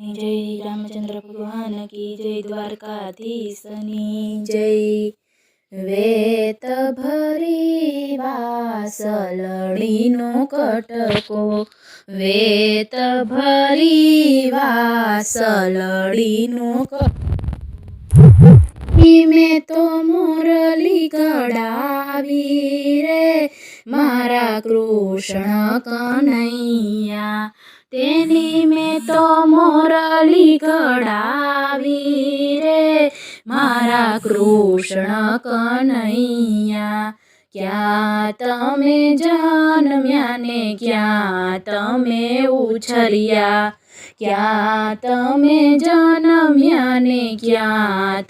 जय रामचंद्र भगवान की जय द्वारकाधीशनी जय। वेत भरी वासलडीनो कटको, वेत भरी वासलडीनो में तो मुरली गड़ावी रे मारा कृष्ण कन्हैया, तेनी में तो मुरली गड़ावी रे मारा कृष्ण कन्हैया। क्या तमे जन्म्या ने क्या तमे उछर्या, क्या तमे जन्म्या ने क्या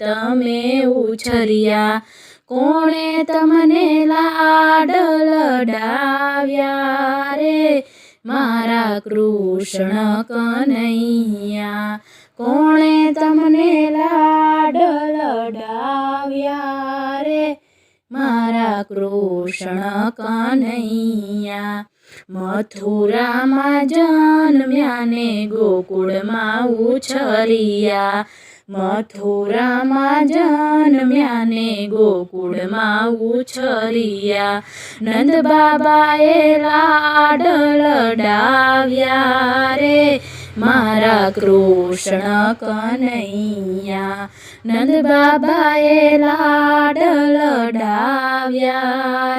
तमे उछर्या, कोणे तमने लाड लडाव्या रे मारा कृष्ण कन्हैया, कोणे तमने लाड लडाव्या रे मारा कृष्ण कन्हैया। मथुरा में जन्म्या ने गोकुल में उछर्या, मथुरा में जन्म्या ने गोकुल में उछर्या, नंद बाबाए लाड लडाव्या रे मारा कृष्ण कन्हैया, नंद बाबाए लाड लडाव्या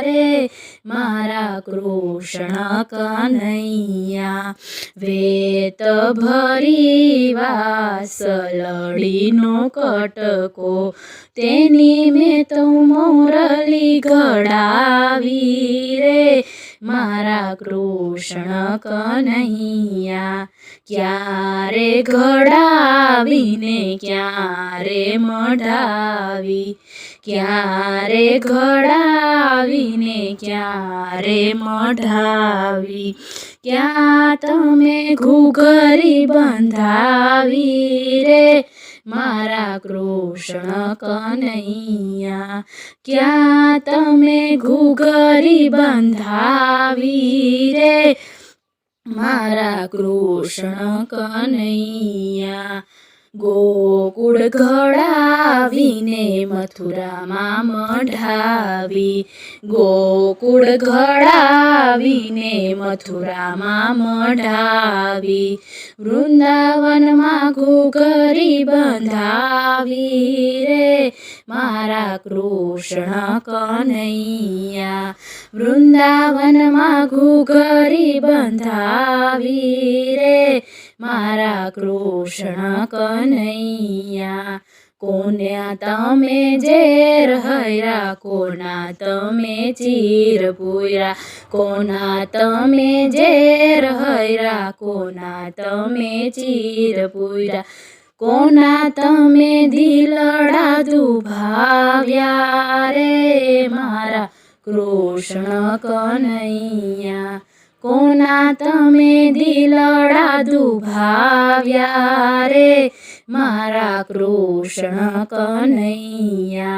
रे मारा कृष्ण कन्हैया। वेत भरी वासलडीनो कटको, तेनी में तो मुरली गड़ावी रे मारा कृष्ण कन्हैया। क्यारे गड़ावी ने क्यारे मढ़ावी, क्यारे गड़ावी ने क्यारे मढ़ावी, क्या तमे घूघरी बंधावी रे मारा कृष्ण कन्हैया, क्या तमे घूघरी बंधावी रे मारा कृष्ण कन्हैया। गोकुळ घड़ावीने मथुरा में मढ़ावी, गोकुळ घड़ावीने मथुरा में मढ़ावी, वृंदावन में घूघरी बंधावी रे मारा कृष्ण कन्हैया, वृंदावन में घूघरी बंधावी रे मारा कृष्ण कन्हैया। कोन्या तमे जेर हैरा, कोना तमे चीर पुरा, कोना तमे जेर हैरा, कोना तमे चीर पुरा, कोना तमे दिलड़ा दुभाव्या रे मारा कृष्ण कन्हैया, कोना तमे दिलड़ा दुभाव्या रे मारा कृष्ण कन्हैया।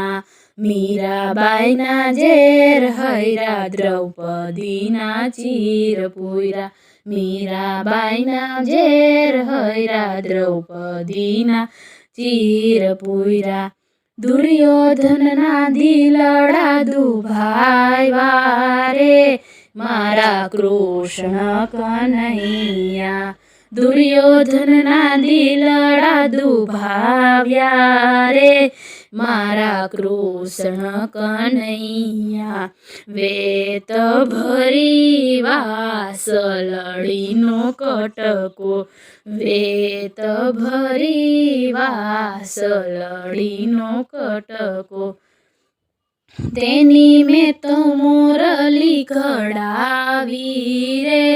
मीराबाईना जेर हैरा, द्रौपदीना चीर पुरा, मीराबाईना जेर हैरा, द्रौपदीना चीर पुरा, दुर्योधनना दिलड़ा दुभाव्या रे मारा कृष्ण कन्हैया, दुर्योधनना दिलड़ा दुभाव्या रे मारा कृष्ण कन्हैया। वेत भरी वासलडीनो कटको, वेत भरी वासलडीनो कटको, तेनी में तो मुरली गड़ावी रे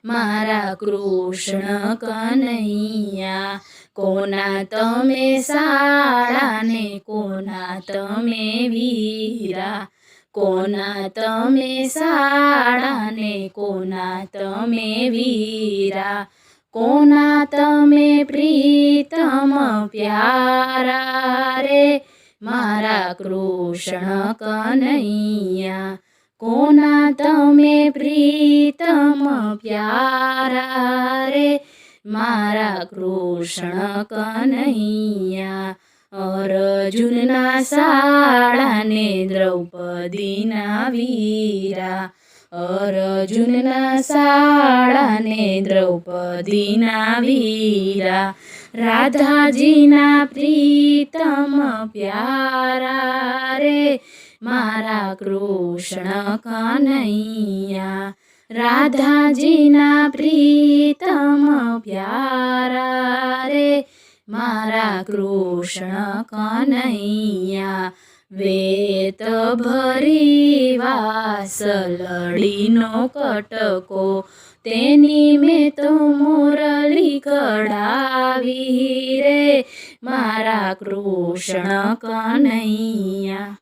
मारा कृष्ण कन्हैया। कोना तमे शाळा ने कोना तमे वीरा, कोना तमे शाळा ने कोना तमे वीरा, कोना तमे प्रीतम प्यारा रे मारा कृष्ण कन्हैया, कोना तमे प्रीतम प्यारा रे મારા કૃષ્ણ કનૈયા. અર્જુનના શાળાને દ્રૌપદીના વીરા, અર્જુનના શાળાને દ્રૌપદીના વીરા. રાધાજીના પ્રીતમ પ્યારા રે મારા કૃષ્ણ કનૈયા. રાધાજીના પ્રીતમ પ્યારા રે મારા કૃષ્ણ કનૈયા. વેત ભરી વાસલડીનો કટકો, તેની મેં તો મુરલી કઢાવી રે મારા કૃષ્ણ કનૈયા.